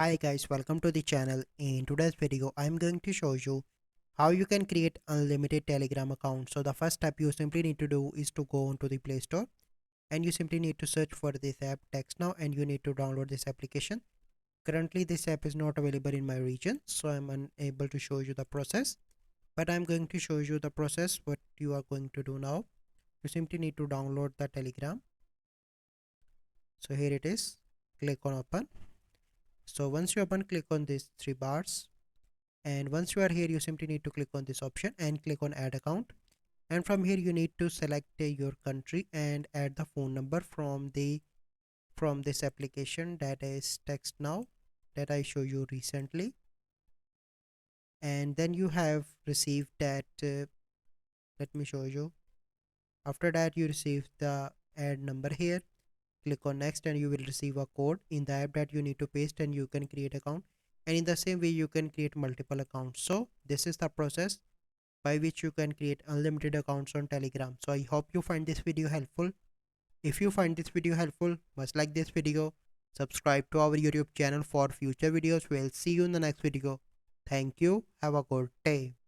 Hi guys, welcome to the channel. In today's video I'm going to show you how you can create unlimited Telegram account. So the first step you simply need to do is to go onto the Play Store and you simply need to search for this app Text Now and you need to download this application. Currently this app is not available in my region, so I'm unable to show you the process, but I'm going to show you the process what you are going to do now. You simply need to download the Telegram. So here it is. Click on open. So once you open, click on these three bars, and once you are here you simply need to click on this option and click on add account, and from here you need to select your country and add the phone number from this application, that is Text Now, that I show you recently. And then you have received that let me show you. After that you receive the add number here. Click on next and you will receive a code in the app that you need to paste and you can create account, and in the same way you can create multiple accounts. So this is the process by which you can create unlimited accounts on Telegram. So I hope you find this video helpful. If you find this video helpful, must like this video, subscribe to our YouTube channel for future videos. We'll see you in the next video. Thank you. Have a good day.